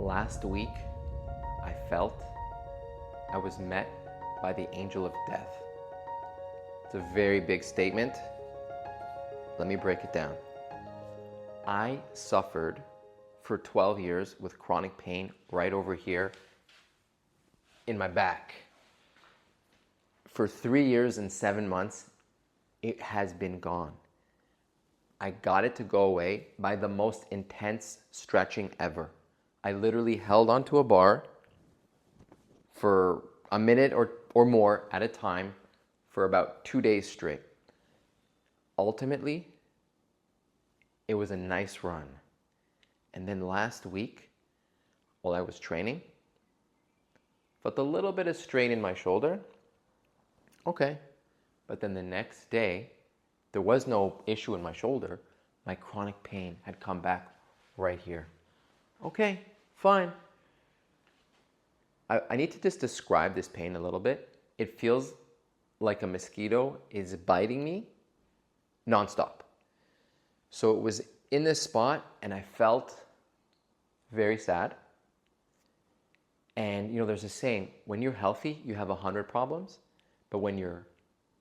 Last week, I felt I was met by the angel of death. It's a very big statement. Let me break it down. I suffered for 12 years with chronic pain right over here in my back. For 3 years and 7 months, it has been gone. I got it to go away by the most intense stretching ever. I literally held onto a bar for a minute or more at a time for about 2 days straight. Ultimately, it was a nice run. And then last week, while I was training, felt a little bit of strain in my shoulder. Okay. But then the next day, there was no issue in my shoulder. My chronic pain had come back right here. Okay, fine. I need to just describe this pain a little bit. It feels like a mosquito is biting me nonstop. So it was in this spot and I felt very sad. And there's a saying, when you're healthy, you have 100 problems. But when you're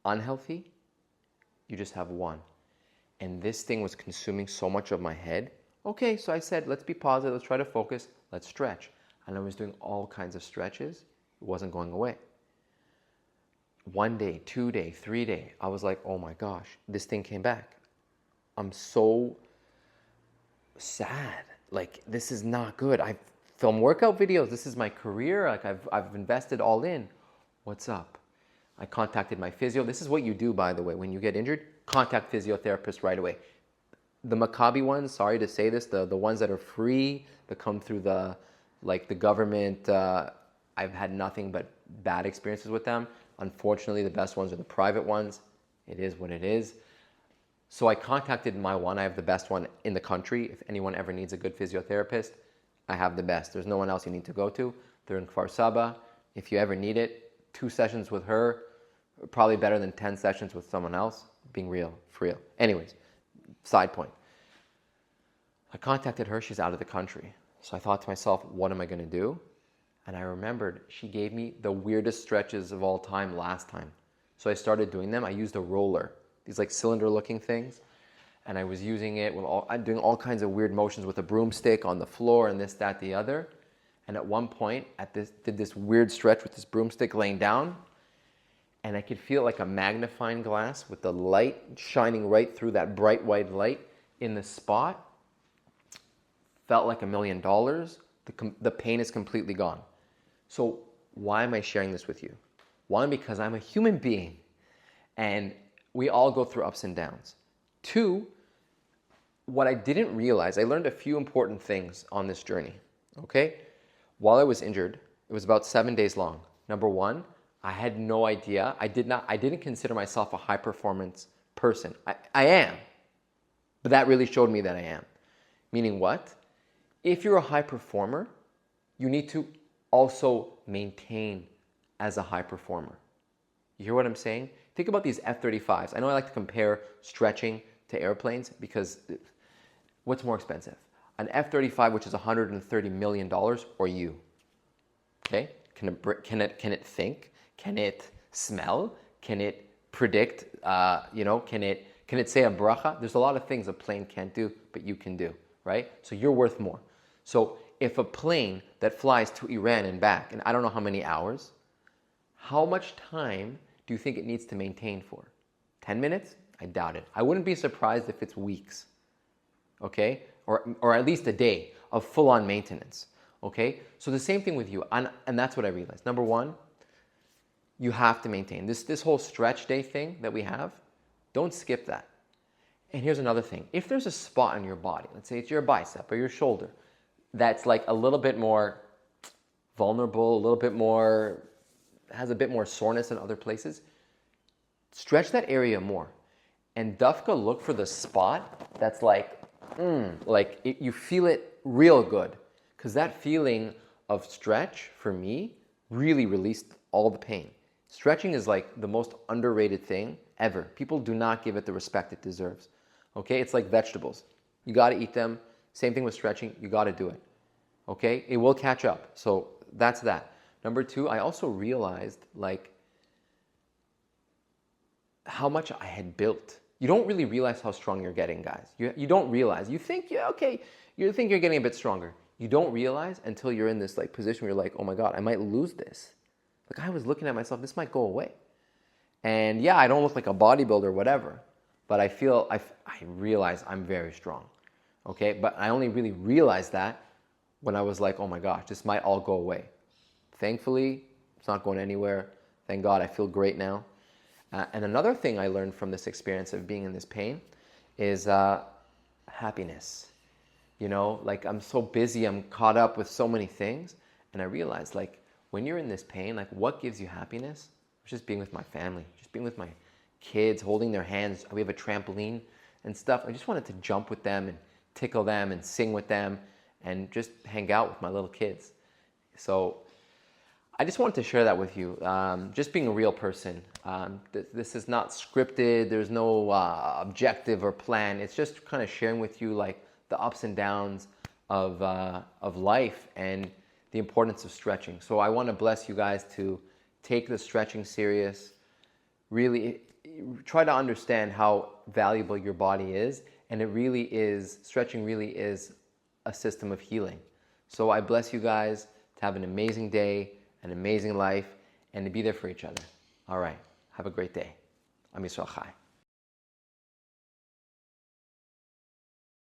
unhealthy, you just have one. And this thing was consuming so much of my head. Okay, so I said, let's be positive, let's try to focus, let's stretch. And I was doing all kinds of stretches. It wasn't going away. 1 day, 2 day, 3 day, I was like, oh my gosh, this thing came back. I'm so sad. Like, this is not good. I film workout videos. This is my career. Like, I've invested all in. What's up? I contacted my physio. This is what you do, by the way, when you get injured. Contact physiotherapist right away. The Maccabi ones, sorry to say this, the ones that are free, that come through the government, I've had nothing but bad experiences with them. Unfortunately, the best ones are the private ones. It is what it is. So I contacted my one. I have the best one in the country. If anyone ever needs a good physiotherapist, I have the best. There's no one else you need to go to. They're in Kfar Saba. If you ever need it, 2 sessions with her, probably better than 10 sessions with someone else. Being real, for real. Anyways, side point. I contacted her. She's out of the country. So I thought to myself, what am I going to do? And I remembered she gave me the weirdest stretches of all time last time. So I started doing them. I used a roller, these like cylinder looking things. And I was using it with I'm doing all kinds of weird motions with a broomstick on the floor and this, that, the other. And at one point, did this weird stretch with this broomstick laying down. And I could feel like a magnifying glass with the light shining right through that bright white light in the spot. Felt like $1 million. The pain is completely gone. So why am I sharing this with you? One, because I'm a human being and we all go through ups and downs. 2, what I didn't realize, I learned a few important things on this journey, okay? While I was injured, it was about 7 days long. Number 1, I had no idea. I didn't consider myself a high performance person. I am, but that really showed me that I am. Meaning what? If you're a high performer, you need to also maintain as a high performer. You hear what I'm saying? Think about these F-35s. I know I like to compare stretching to airplanes because what's more expensive? An F-35, which is $130 million, or you? Okay? Can it think? Can it smell? Can it predict? Can it say a bracha? There's a lot of things a plane can't do, but you can do, right? So you're worth more. So if a plane that flies to Iran and back, and I don't know how many hours, how much time do you think it needs to maintain for? 10 minutes? I doubt it. I wouldn't be surprised if it's weeks, okay? Or at least a day of full-on maintenance, okay? So the same thing with you, and that's what I realized. Number 1, you have to maintain. This whole stretch day thing that we have, don't skip that. And here's another thing. If there's a spot on your body, let's say it's your bicep or your shoulder, that's like a little bit more vulnerable, a little bit more, has a bit more soreness than other places, stretch that area more. And dafka, look for the spot that's you feel it real good. Because that feeling of stretch, for me, really released all the pain. Stretching is like the most underrated thing ever. People do not give it the respect it deserves. Okay, it's like vegetables. You got to eat them. Same thing with stretching. You got to do it. Okay, it will catch up. So that's that. Number two, I also realized like how much I had built. You don't really realize how strong you're getting, guys. You don't realize. You think, yeah, okay, you think you're getting a bit stronger. You don't realize until you're in this like position where you're like, oh my God, I might lose this. Like I was looking at myself, this might go away. And yeah, I don't look like a bodybuilder or whatever, but I realize I'm very strong. Okay, but I only really realized that when I was like, oh my gosh, this might all go away. Thankfully, it's not going anywhere. Thank God, I feel great now. And another thing I learned from this experience of being in this pain is happiness. You know, like I'm so busy, I'm caught up with so many things. And I realized like when you're in this pain, like what gives you happiness? Just being with my family, just being with my kids, holding their hands. We have a trampoline and stuff. I just wanted to jump with them and tickle them and sing with them and just hang out with my little kids. So I just wanted to share that with you. Just being a real person. This is not scripted. There's no objective or plan. It's just kind of sharing with you like the ups and downs of life and the importance of stretching. So I want to bless you guys to take the stretching serious. Really try to understand how valuable your body is. And it really is, stretching really is a system of healing. So I bless you guys to have an amazing day, an amazing life, and to be there for each other. All right. Have a great day. Am Yisrael Chai.